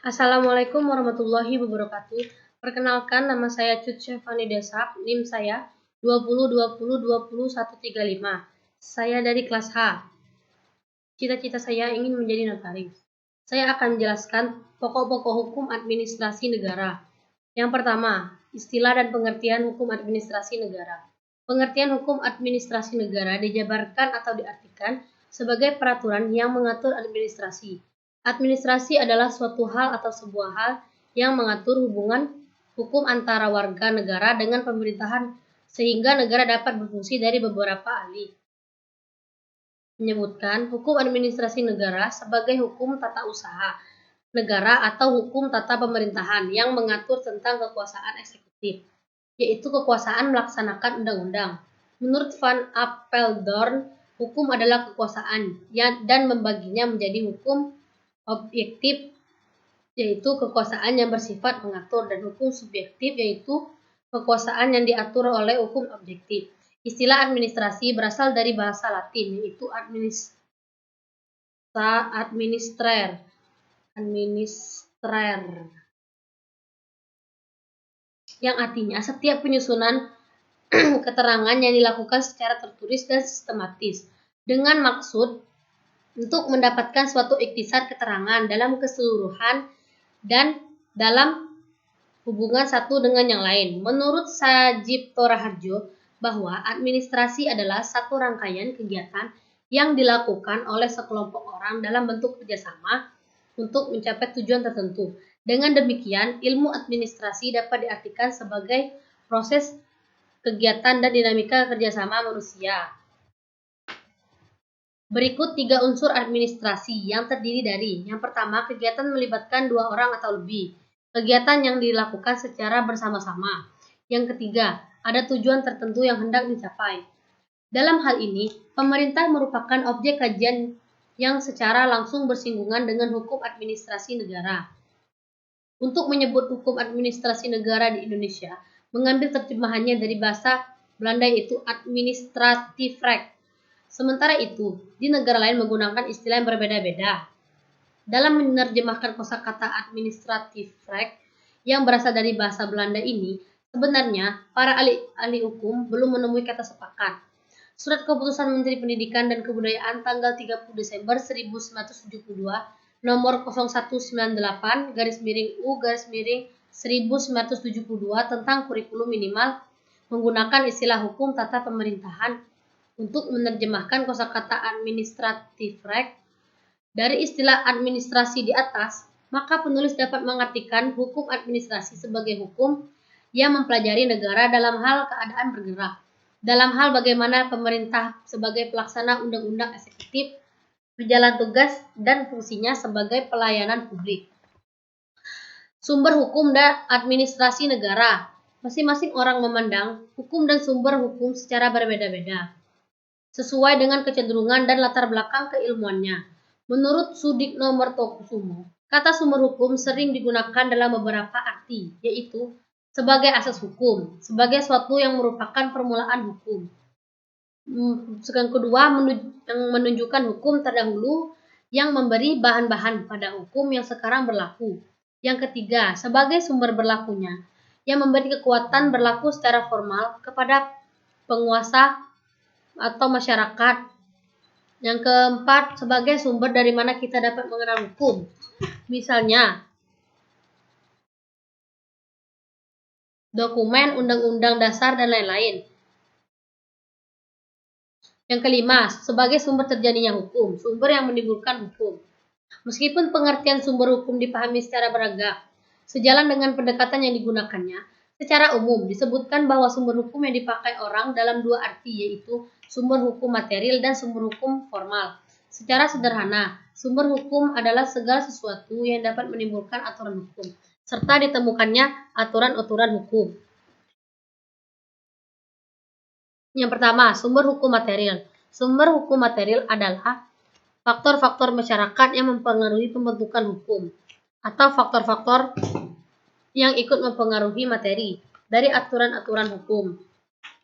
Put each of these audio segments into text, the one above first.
Assalamualaikum warahmatullahi wabarakatuh. Perkenalkan, nama saya Cut Syafani Desak, NIM saya 2020202135. Saya dari kelas H. Cita-cita saya ingin menjadi notaris. Saya akan menjelaskan pokok-pokok hukum administrasi negara. Yang pertama, istilah dan pengertian hukum administrasi negara. Pengertian hukum administrasi negara dijabarkan atau diartikan sebagai peraturan yang mengatur administrasi. Administrasi adalah suatu hal atau sebuah hal yang mengatur hubungan hukum antara warga negara dengan pemerintahan sehingga negara dapat berfungsi dari beberapa ahli. Menyebutkan hukum administrasi negara sebagai hukum tata usaha negara atau hukum tata pemerintahan yang mengatur tentang kekuasaan eksekutif, yaitu kekuasaan melaksanakan undang-undang. Menurut Van Apeldoorn, hukum adalah kekuasaan dan membaginya menjadi hukum objektif, yaitu kekuasaan yang bersifat mengatur, dan hukum subjektif, yaitu kekuasaan yang diatur oleh hukum objektif. Istilah administrasi berasal dari bahasa Latin, yaitu administrer, yang artinya setiap penyusunan keterangan yang dilakukan secara tertulis dan sistematis dengan maksud untuk mendapatkan suatu ikhtisar keterangan dalam keseluruhan dan dalam hubungan satu dengan yang lain. Menurut Sajipto Raharjo, bahwa administrasi adalah satu rangkaian kegiatan yang dilakukan oleh sekelompok orang dalam bentuk kerjasama untuk mencapai tujuan tertentu. Dengan demikian, ilmu administrasi dapat diartikan sebagai proses kegiatan dan dinamika kerjasama manusia. Berikut 3 unsur administrasi yang terdiri dari: yang pertama, kegiatan melibatkan 2 orang atau lebih. Kegiatan yang dilakukan secara bersama-sama. Yang ketiga, ada tujuan tertentu yang hendak dicapai. Dalam hal ini, pemerintah merupakan objek kajian yang secara langsung bersinggungan dengan hukum administrasi negara. Untuk menyebut hukum administrasi negara di Indonesia, mengambil terjemahannya dari bahasa Belanda, yaitu administratiefrecht. Sementara itu, di negara lain menggunakan istilah yang berbeda-beda. Dalam menerjemahkan kosakata administratiefrecht yang berasal dari bahasa Belanda ini, sebenarnya para ahli hukum belum menemui kata sepakat. Surat Keputusan Menteri Pendidikan dan Kebudayaan tanggal 30 Desember 1972 nomor 0198-U-1972 tentang kurikulum minimal menggunakan istilah hukum tata pemerintahan untuk menerjemahkan kosakata administratiefrecht dari istilah administrasi di atas, maka penulis dapat mengartikan hukum administrasi sebagai hukum yang mempelajari negara dalam hal keadaan bergerak, dalam hal bagaimana pemerintah sebagai pelaksana undang-undang eksekutif berjalan tugas dan fungsinya sebagai pelayanan publik. Sumber hukum dan administrasi negara. Masing-masing orang memandang hukum dan sumber hukum secara berbeda-beda, sesuai dengan kecenderungan dan latar belakang keilmuannya. Menurut Sudikno Mertokusumo, kata sumber hukum sering digunakan dalam beberapa arti, yaitu sebagai asas hukum, sebagai suatu yang merupakan permulaan hukum. Yang kedua, yang menunjukkan hukum terdahulu yang memberi bahan-bahan pada hukum yang sekarang berlaku. Yang ketiga, sebagai sumber berlakunya, yang memberi kekuatan berlaku secara formal kepada penguasa atau masyarakat. Yang keempat, sebagai sumber dari mana kita dapat mengenal hukum. Misalnya, dokumen, undang-undang dasar, dan lain-lain. Yang kelima, sebagai sumber terjadinya hukum, sumber yang menimbulkan hukum. Meskipun pengertian sumber hukum dipahami secara beragam, sejalan dengan pendekatan yang digunakannya, secara umum disebutkan bahwa sumber hukum yang dipakai orang dalam 2 arti, yaitu sumber hukum material dan sumber hukum formal. Secara sederhana, sumber hukum adalah segala sesuatu yang dapat menimbulkan aturan hukum, serta ditemukannya aturan-aturan hukum. Yang pertama, sumber hukum material. Sumber hukum material adalah faktor-faktor masyarakat yang mempengaruhi pembentukan hukum, atau faktor-faktor yang ikut mempengaruhi materi dari aturan-aturan hukum,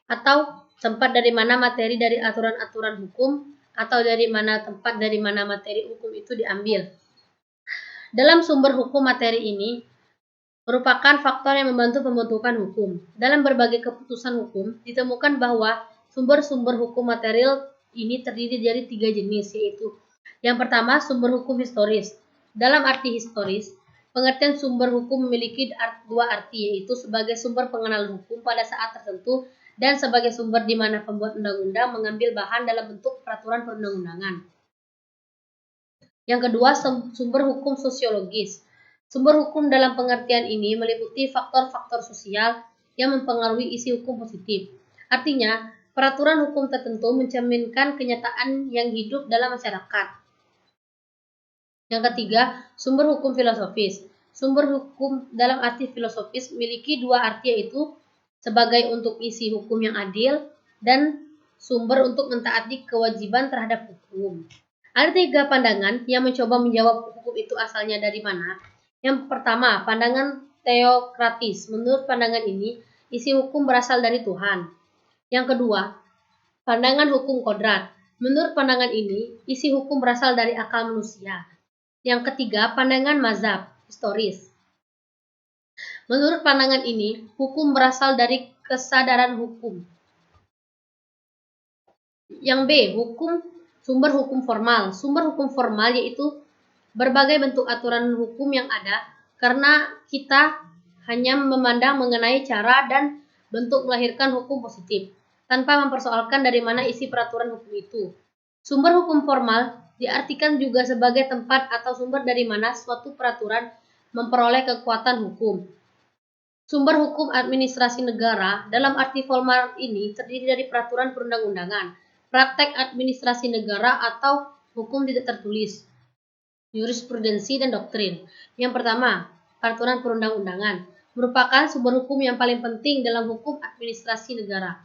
atau tempat dari mana materi dari aturan-aturan hukum, atau dari mana tempat dari mana materi hukum itu diambil. dalam sumber hukum materi ini merupakan faktor yang membantu pembentukan hukum. Dalam berbagai keputusan hukum, ditemukan bahwa sumber-sumber hukum material ini terdiri dari 3 jenis, yaitu yang pertama, sumber hukum historis. Dalam arti historis, pengertian sumber hukum memiliki dua arti, yaitu sebagai sumber pengenalan hukum pada saat tertentu dan sebagai sumber di mana pembuat undang-undang mengambil bahan dalam bentuk peraturan perundang-undangan. Yang kedua, sumber hukum sosiologis. Sumber hukum dalam pengertian ini meliputi faktor-faktor sosial yang mempengaruhi isi hukum positif. Artinya, peraturan hukum tertentu mencerminkan kenyataan yang hidup dalam masyarakat. Yang ketiga, sumber hukum filosofis. Sumber hukum dalam arti filosofis memiliki dua arti, yaitu sebagai untuk isi hukum yang adil dan sumber untuk mentaati kewajiban terhadap hukum. Ada 3 pandangan yang mencoba menjawab hukum itu asalnya dari mana. Yang pertama, pandangan teokratis. Menurut pandangan ini, isi hukum berasal dari Tuhan. Yang kedua, pandangan hukum kodrat. Menurut pandangan ini, isi hukum berasal dari akal manusia. Yang ketiga, pandangan mazhab, historis. Menurut pandangan ini, hukum berasal dari kesadaran hukum. Yang B, sumber hukum formal. Sumber hukum formal yaitu berbagai bentuk aturan hukum yang ada karena kita hanya memandang mengenai cara dan bentuk melahirkan hukum positif tanpa mempersoalkan dari mana isi peraturan hukum itu. Sumber hukum formal diartikan juga sebagai tempat atau sumber dari mana suatu peraturan memperoleh kekuatan hukum. Sumber hukum administrasi negara dalam arti formal ini terdiri dari peraturan perundang-undangan, praktek administrasi negara atau hukum tidak tertulis, jurisprudensi dan doktrin. Yang pertama, peraturan perundang-undangan merupakan sumber hukum yang paling penting dalam hukum administrasi negara.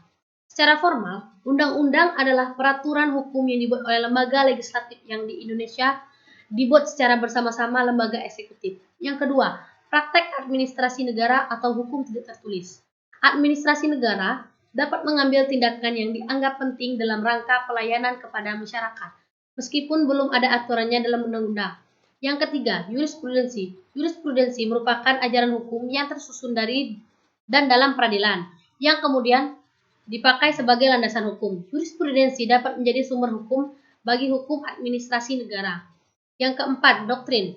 Secara formal, undang-undang adalah peraturan hukum yang dibuat oleh lembaga legislatif yang di Indonesia dibuat secara bersama-sama lembaga eksekutif. Yang kedua, praktek administrasi negara atau hukum tidak tertulis. Administrasi negara dapat mengambil tindakan yang dianggap penting dalam rangka pelayanan kepada masyarakat, meskipun belum ada aturannya dalam undang-undang. Yang ketiga, jurisprudensi. Jurisprudensi merupakan ajaran hukum yang tersusun dari dan dalam peradilan, yang kemudian dipakai sebagai landasan hukum. Jurisprudensi dapat menjadi sumber hukum bagi hukum administrasi negara. Yang keempat, doktrin.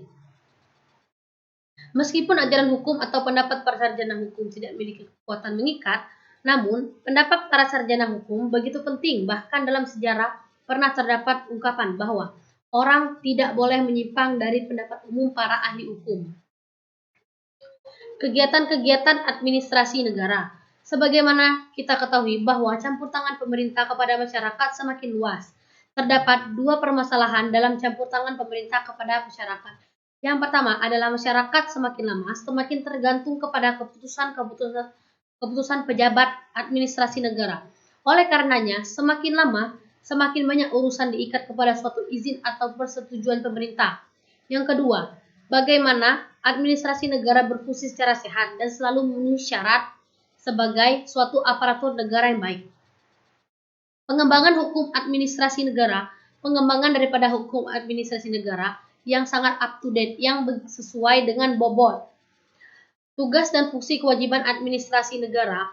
Meskipun ajaran hukum atau pendapat para sarjana hukum tidak memiliki kekuatan mengikat, namun pendapat para sarjana hukum begitu penting, bahkan dalam sejarah pernah terdapat ungkapan bahwa orang tidak boleh menyimpang dari pendapat umum para ahli hukum. Kegiatan-kegiatan administrasi negara. Sebagaimana kita ketahui bahwa campur tangan pemerintah kepada masyarakat semakin luas. Terdapat 2 permasalahan dalam campur tangan pemerintah kepada masyarakat. Yang pertama adalah masyarakat semakin lama semakin tergantung kepada keputusan pejabat administrasi negara. Oleh karenanya, semakin lama semakin banyak urusan diikat kepada suatu izin atau persetujuan pemerintah. Yang kedua, bagaimana administrasi negara berfungsi secara sehat dan selalu memenuhi syarat sebagai suatu aparatur negara yang baik. Pengembangan hukum administrasi negara, pengembangan daripada hukum administrasi negara yang sangat up to date, yang sesuai dengan bobot. Tugas dan fungsi kewajiban administrasi negara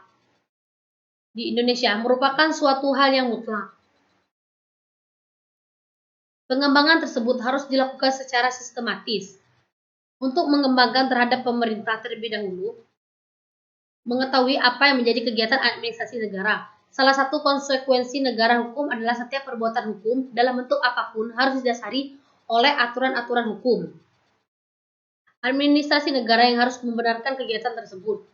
di Indonesia merupakan suatu hal yang mutlak. Pengembangan tersebut harus dilakukan secara sistematis. Untuk mengembangkan terhadap pemerintah terlebih dahulu, mengetahui apa yang menjadi kegiatan administrasi negara. Salah satu konsekuensi negara hukum adalah setiap perbuatan hukum dalam bentuk apapun harus didasari oleh aturan-aturan hukum. Administrasi negara yang harus membenarkan kegiatan tersebut,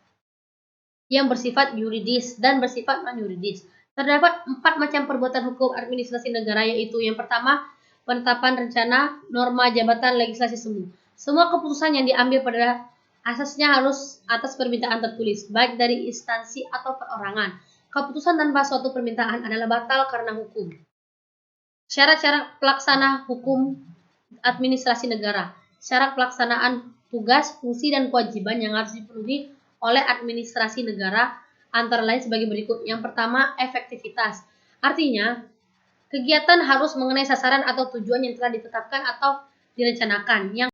yang bersifat yuridis dan bersifat non-yuridis. Terdapat 4 macam perbuatan hukum administrasi negara, yaitu yang pertama, penetapan rencana norma jabatan legislasi semu. Semua keputusan yang diambil pada asasnya harus atas permintaan tertulis, baik dari instansi atau perorangan. Keputusan tanpa suatu permintaan adalah batal karena hukum. Syarat-syarat pelaksana hukum administrasi negara. Syarat pelaksanaan tugas, fungsi, dan kewajiban yang harus dipenuhi oleh administrasi negara antara lain sebagai berikut. Yang pertama, efektivitas. Artinya, kegiatan harus mengenai sasaran atau tujuan yang telah ditetapkan atau direncanakan. Yang